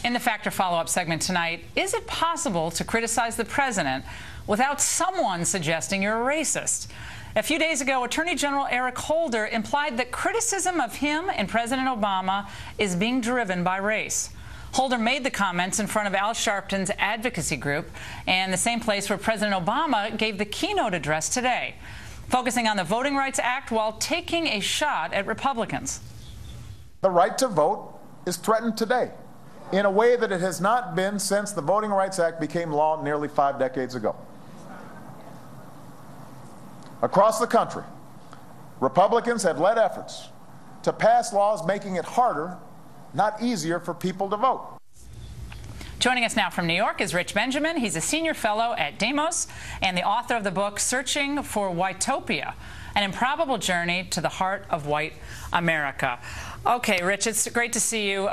In the Factor follow-up segment tonight, is it possible to criticize the president without someone suggesting you're a racist? A few days ago, Attorney General Eric Holder implied that criticism of him and President Obama is being driven by race. Holder made the comments in front of Al Sharpton's advocacy group and the same place where President Obama gave the keynote address today, focusing on the Voting Rights Act while taking a shot at Republicans. The right to vote is threatened today in a way that it has not been since the Voting Rights Act became law nearly 5 decades ago. Across the country, Republicans have led efforts to pass laws making it harder, not easier, for people to vote. Joining us now from New York is Rich Benjamin. He's a senior fellow at Demos and the author of the book Searching for Whitopia, an improbable journey to the heart of white America. Okay, Rich, it's great to see you.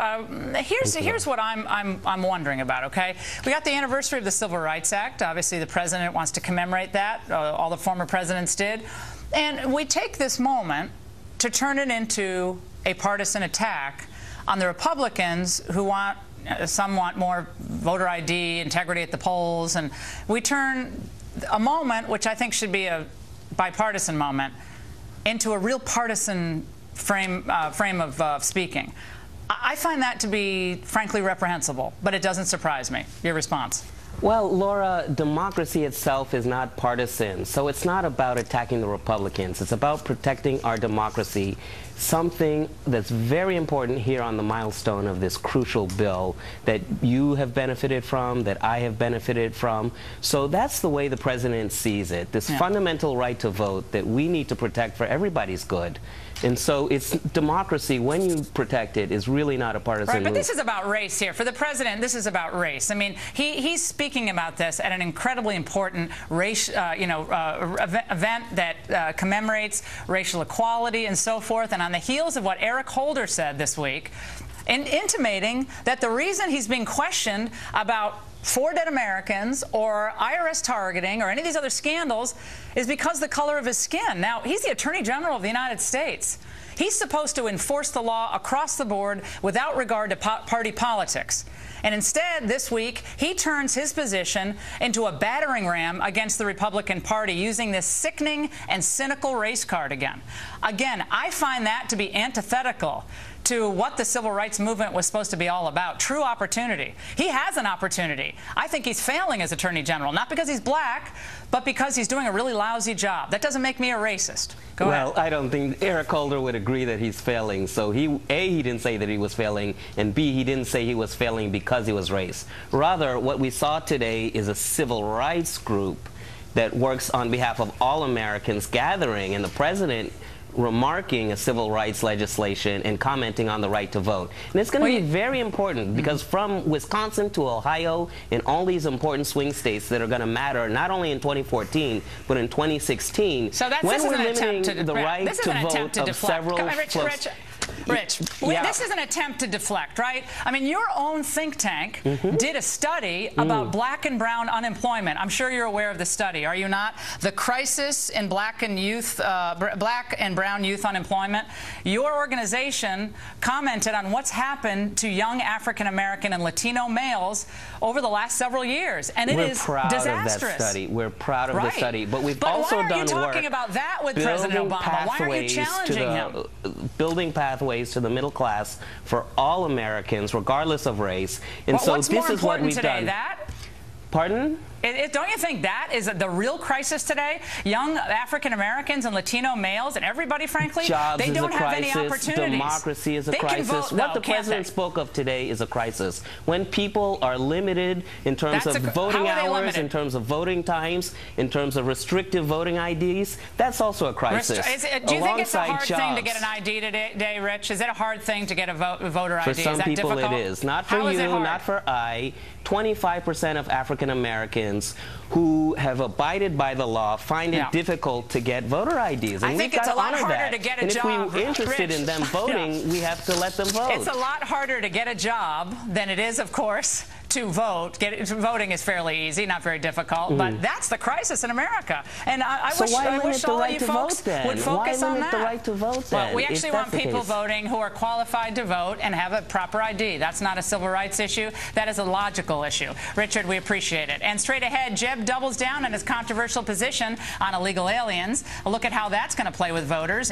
Here's what I'm wondering about, okay? We got the anniversary of the Civil Rights Act. Obviously, the president wants to commemorate that. All the former presidents did. And we take this moment to turn it into a partisan attack on the Republicans who want, some want more voter ID, integrity at the polls, and we turn a moment, which I think should be a bipartisan moment, into a real partisan frame of speaking. I find that to be, frankly, reprehensible, but it doesn't surprise me. Your response? Well, Laura, democracy itself is not partisan, so it's not about attacking the Republicans. It's about protecting our democracy, something that's very important here on the milestone of this crucial bill that you have benefited from, that I have benefited from. So that's the way the president sees it, this fundamental right to vote that we need to protect for everybody's good. And so it's democracy, when you protect it, is really not a partisan move. Right, but move. this is about race here. For the president, this is about race. I mean, he's speaking about this at an incredibly important race, event that commemorates racial equality and so forth. And on the heels of what Eric Holder said this week, intimating that the reason he's being questioned about 4 dead Americans or IRS targeting or any of these other scandals is because of the color of his skin. Now, he's the Attorney General of the United States. He's supposed to enforce the law across the board without regard to party politics. And instead, this week, he turns his position into a battering ram against the Republican Party, using this sickening and cynical race card again. Again, I find that to be antithetical to what the civil rights movement was supposed to be all about, true opportunity. He has an opportunity. I think he's failing as Attorney General, not because he's black, but because he's doing a really lousy job. That doesn't make me a racist. Go ahead. Well, I don't think Eric Holder would agree that he's failing. So he didn't say that he was failing, and B, he didn't say he was failing because he was race. Rather, what we saw today is a civil rights group that works on behalf of all Americans gathering, and the president remarking a civil rights legislation and commenting on the right to vote. And it's going to be very important because from Wisconsin to Ohio and all these important swing states that are going to matter not only in 2014 but in 2016, so when we're limiting the right to vote of several Rich, this is an attempt to deflect, right? I mean, your own think tank did a study about black and brown unemployment. I'm sure you're aware of the study, are you not? The crisis in black and brown youth unemployment. Your organization commented on what's happened to young African American and Latino males over the last several years, and it is disastrous. We're proud of that study. We're proud of the study, but we've also done work. Why are you talking about that with President Obama? Why are you challenging him? Building pathways to the middle class for all Americans, regardless of race. And so this is what we've done. That? Pardon? Don't you think that is the real crisis today? Young African Americans and Latino males and everybody, frankly, they don't have any opportunities. Democracy is a crisis. What the president spoke of today is a crisis. When people are limited in terms of voting hours, in terms of voting times, in terms of restrictive voting IDs, that's also a crisis. Do you think it's a hard thing to get an ID today, Rich? Is it a hard thing to get a voter ID? For some people it is. Not for you, not for I. 25% of African Americans who have abided by the law find it difficult to get voter IDs. And I think it's a lot harder to get a job. And if we're interested in them voting, we have to let them vote. It's a lot harder to get a job than it is, of course, to vote. Voting is fairly easy, not very difficult, but that's the crisis in America. And I wish all you folks would focus on that. The right to vote, then? Well, we actually want people voting who are qualified to vote and have a proper ID. That's not a civil rights issue. That is a logical issue. Richard, we appreciate it. And straight ahead, Jeb doubles down on his controversial position on illegal aliens. A look at how that's going to play with voters.